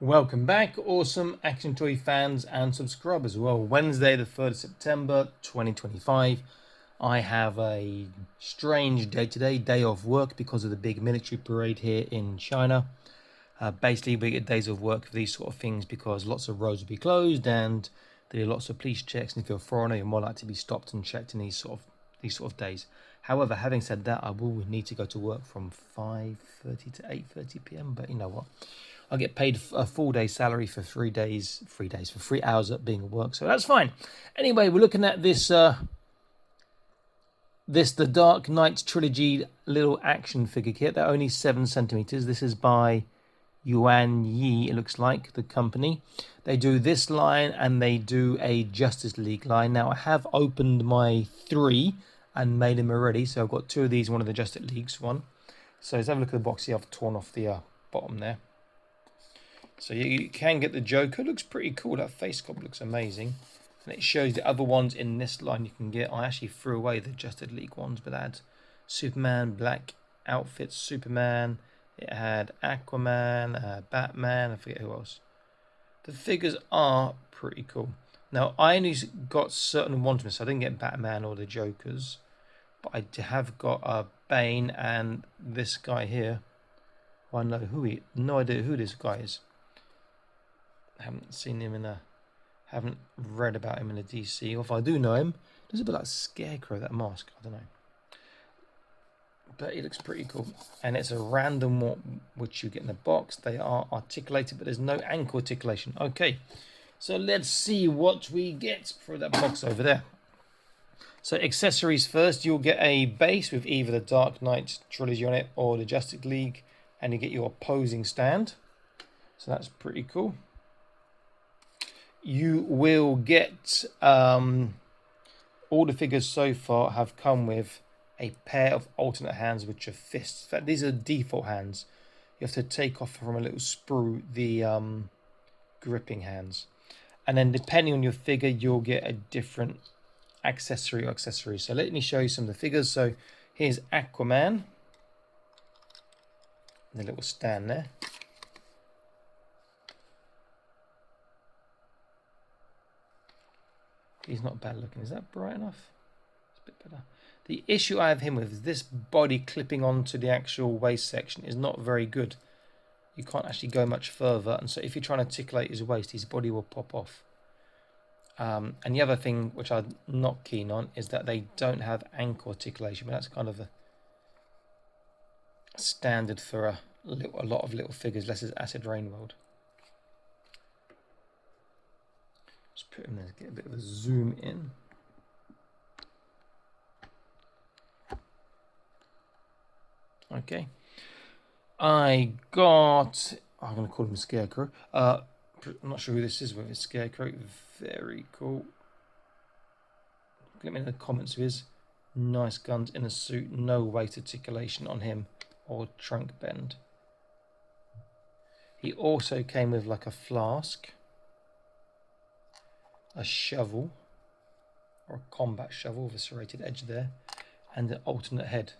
Welcome back, awesome Action Toy fans and subscribers. Well, Wednesday the 3rd of September 2025. I have a strange day today, day of work because of the big military parade here in China. Basically, we get days of work for these sort of things because lots of roads will be closed and there are lots of police checks. And if you're a foreigner, you're more likely to be stopped and checked in these sort of days. However, having said that, I will need to go to work from 5:30 to 8:30 p.m. But you know what? I get paid a full day salary for 3 days, for 3 hours at being at work, so that's fine. Anyway, we're looking at this the Dark Knight trilogy little action figure kit. They're only 7 centimeters. This is by Yuan Yi, it looks like, the company. They do this line and they do a Justice League line. Now, I have opened my 3 and made them already. So I've got 2 of these, one of the Justice Leagues one. So let's have a look at the box here. I've torn off the bottom there. So you can get the Joker. It looks pretty cool. That face sculpt looks amazing. And it shows the other ones in this line you can get. I actually threw away the Justice League ones, but that had Superman, black outfits, Superman. It had Aquaman, Batman, I forget who else. The figures are pretty cool. Now, I only got certain ones, so I didn't get Batman or the Jokers. But I have got Bane and this guy here. I know no idea who this guy is. Haven't seen him haven't read about him in a DC. Or if I do know him, looks a bit like Scarecrow, that mask. I don't know. But it looks pretty cool. And it's a random one which you get in the box. They are articulated, but there's no ankle articulation. Okay, so let's see what we get for that box over there. So accessories first, you'll get a base with either the Dark Knight trilogy on it or the Justice League. And you get your opposing stand. So that's pretty cool. You will get, all the figures so far have come with a pair of alternate hands, which are fists. In fact, these are default hands. You have to take off from a little sprue the gripping hands. And then depending on your figure, you'll get a different accessory or accessory. So let me show you some of the figures. So here's Aquaman. The little stand there. He's not bad looking. Is that bright enough? It's a bit better. The issue I have him with is this body clipping onto the actual waist section is not very good. You can't actually go much further, and so if you're trying to articulate his waist, his body will pop off. And the other thing which I'm not keen on is that they don't have ankle articulation, but that's kind of a standard for a lot of little figures, less as Acid Rain World. Just put him there to get a bit of a zoom in. Okay. I'm going to call him Scarecrow. I'm not sure who this is, whether it's Scarecrow. Very cool. Let me know in the comments who is. Nice guns in a suit. No weight articulation on him or trunk bend. He also came with like a flask, a shovel, or a combat shovel with a serrated edge there, and an alternate head.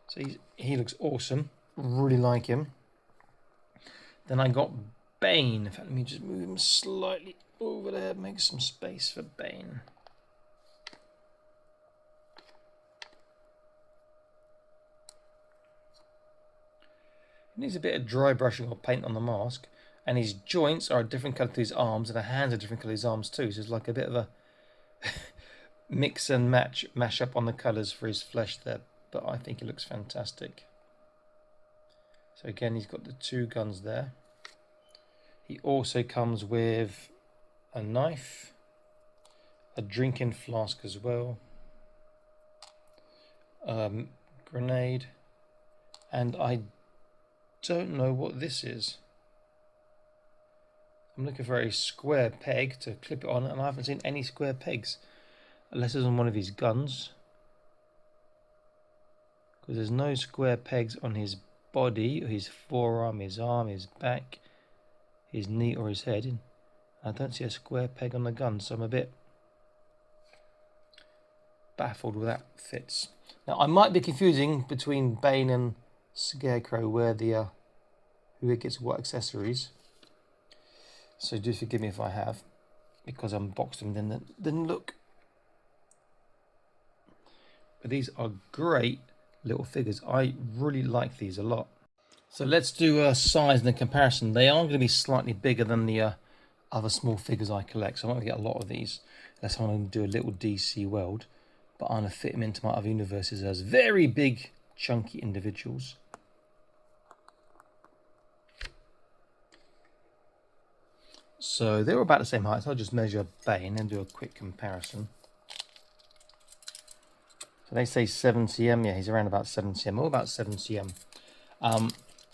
So he looks awesome. Really like him. Then I got Bane. In fact, let me just move him slightly over there, make some space for Bane. He needs a bit of dry brushing or paint on the mask, and his joints are a different colour to his arms, and the hands are different colour to his arms too. So it's like a bit of a mix and mash up on the colours for his flesh there. But I think he looks fantastic. So again, he's got the 2 guns there. He also comes with a knife, a drinking flask as well, grenade, and I don't know what this is. I'm looking for a square peg to clip it on, and I haven't seen any square pegs, unless it's on one of his guns. Because there's no square pegs on his body, his forearm, his arm, his back, his knee or his head. I don't see a square peg on the gun, so I'm a bit baffled where that fits. Now I might be confusing between Bane and Scarecrow, where the who gets what accessories. So do forgive me if I have, because I unboxed them didn't look. But these are great little figures. I really like these a lot. So let's do a size and a comparison. They are going to be slightly bigger than the other small figures I collect. So I'm not going to get a lot of these unless I want to do a little DC world. But I'm going to fit them into my other universes as very big, chunky individuals. So they're about the same height. So I'll just measure Bane and do a quick comparison. So they say 7 cm. Yeah, he's around about 7 cm, or about 7 cm.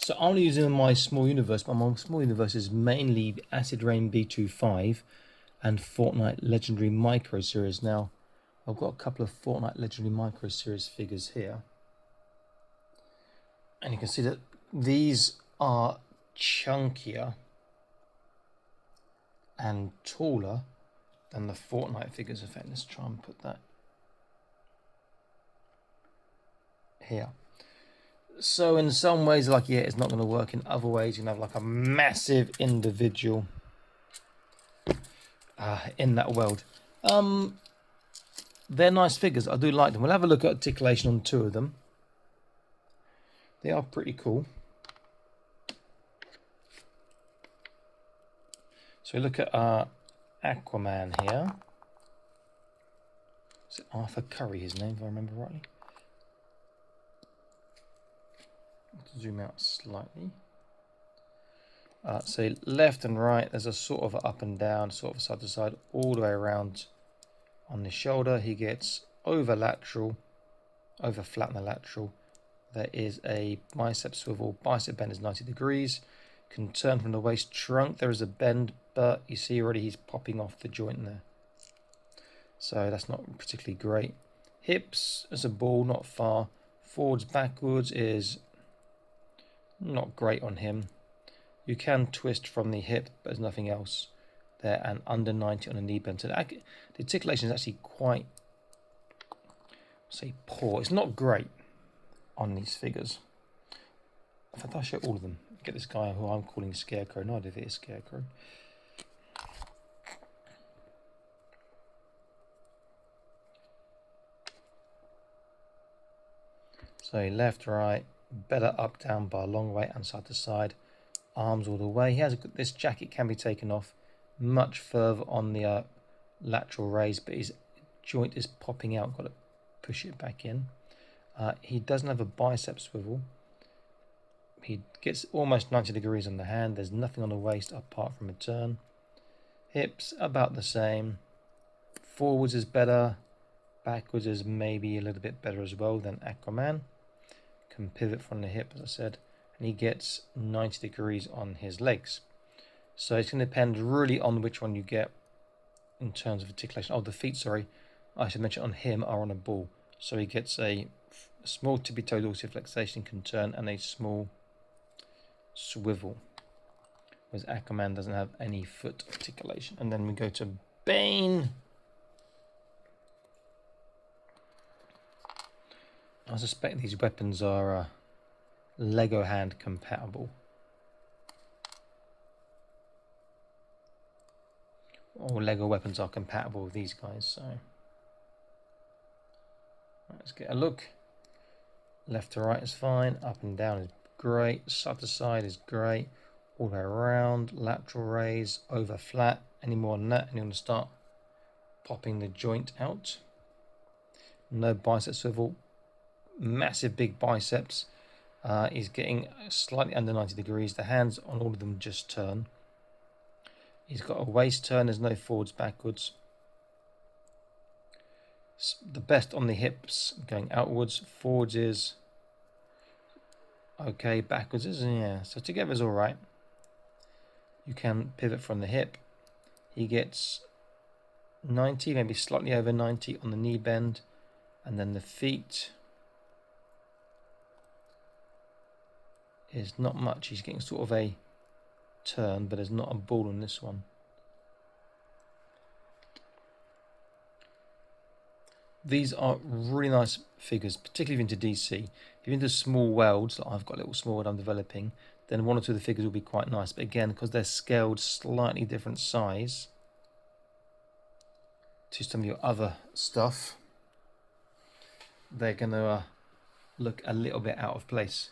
So I'm only using my small universe, but my small universe is mainly Acid Rain B25 and Fortnite Legendary Micro Series. Now, I've got a couple of Fortnite Legendary Micro Series figures here. And you can see that these are chunkier and taller than the Fortnite figures. In fact, let's try and put that here. So in some ways, like, yeah, it's not going to work. In other ways, you can have like a massive individual in that world. They're nice figures. I do like them. We'll have a look at articulation on 2 of them. They are pretty cool. So we look at Aquaman here. Is it Arthur Curry, his name, if I remember rightly? Let's zoom out slightly. So left and right, there's a sort of up and down, sort of side to side, all the way around on the shoulder. He gets over lateral, over flat on the lateral. There is a bicep swivel. Bicep bend is 90 degrees. Can turn from the waist. Trunk, there is a bend, but you see already he's popping off the joint there. So that's not particularly great. Hips, as a ball, not far. Forwards, backwards is not great on him. You can twist from the hip, but there's nothing else there. And under 90 on the knee bend. So the articulation is actually quite, say, poor. It's not great on these figures. In fact, I'll show all of them. Get this guy who I'm calling Scarecrow. No idea if it is Scarecrow. So left, right, better up, down by a long way, and side to side. Arms all the way. He has this jacket can be taken off much further on the lateral raise, but his joint is popping out. Got to push it back in. He doesn't have a bicep swivel. He gets almost 90 degrees on the hand. There's nothing on the waist apart from a turn. Hips about the same. Forwards is better. Backwards is maybe a little bit better as well than Aquaman. Can pivot from the hip, as I said. And he gets 90 degrees on his legs. So it's going to depend really on which one you get in terms of articulation. Oh, the feet, sorry. I should mention on him are on a ball. So he gets a small tippy-toe dorsiflexation, can turn, and a small swivel. Whereas Aquaman doesn't have any foot articulation. And then we go to Bane. I suspect these weapons are Lego hand compatible. All Lego weapons are compatible with these guys, so let's get a look. Left to right is fine, up and down is great, side to side is great, all the way around, lateral raise, over flat, any more than that and you want to start popping the joint out. No bicep swivel, massive big biceps. He's getting slightly under 90 degrees. The hands on all of them just turn. He's got a waist turn, there's no forwards, backwards. The best on the hips, going outwards. Forwards is okay, backwards is, yeah. So together is all right. You can pivot from the hip. He gets 90, maybe slightly over 90 on the knee bend. And then the feet is not much. He's getting sort of a turn, but there's not a ball on this one. These are really nice figures, particularly if you're into DC. If you're into small worlds, like I've got a little small world I'm developing, then one or two of the figures will be quite nice. But again, because they're scaled slightly different size to some of your other stuff, they're going to look a little bit out of place.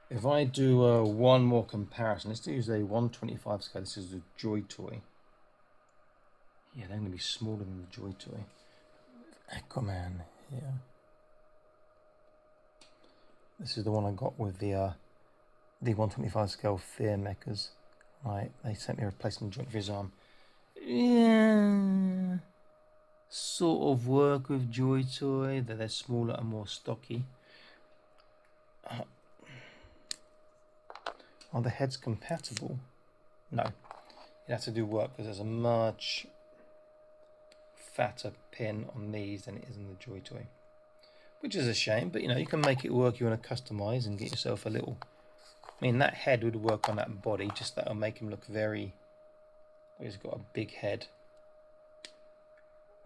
If I do one more comparison, let's use a 125 scale. This is the Joy Toy. Yeah, they're going to be smaller than the Joy Toy. Aquaman here. This is the one I got with the 125 scale Fear Mechas. Right, they sent me a replacement joint for his arm. Yeah, sort of work with Joy Toy, that they're smaller and more stocky. Are the heads compatible? No. You have to do work because there's a much fatter pin on these than it is in the Joy Toy, which is a shame, but you know, you can make it work. You want to customize and get yourself a little, I mean, that head would work on that body, just that'll make him look very, he's got a big head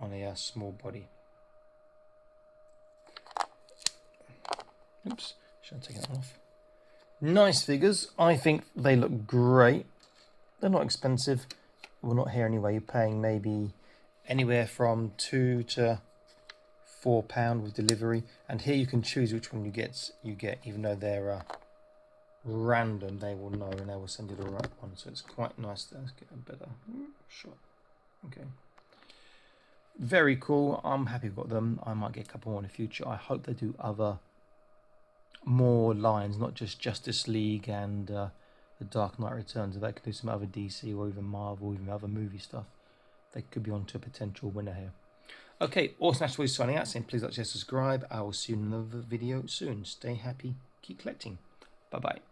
on a small body. Oops, should have taken that off. Nice figures. I think they look great. They're not expensive. Well, not here anyway. You're paying maybe anywhere from £2 to £4 with delivery, and here you can choose which one you get. Even though they're random, they will know and they will send you the right one. So it's quite nice. Let's get a better shot. Okay. Very cool. I'm happy I've got them. I might get a couple more in the future. I hope they do more lines, not just Justice League and the Dark Knight Returns. If they could do some other DC or even Marvel, even other movie stuff, they could be on to a potential winner here. Okay, awesome. That's always signing out, saying please like, share, subscribe. I will see you in another video soon. Stay happy, keep collecting. Bye bye.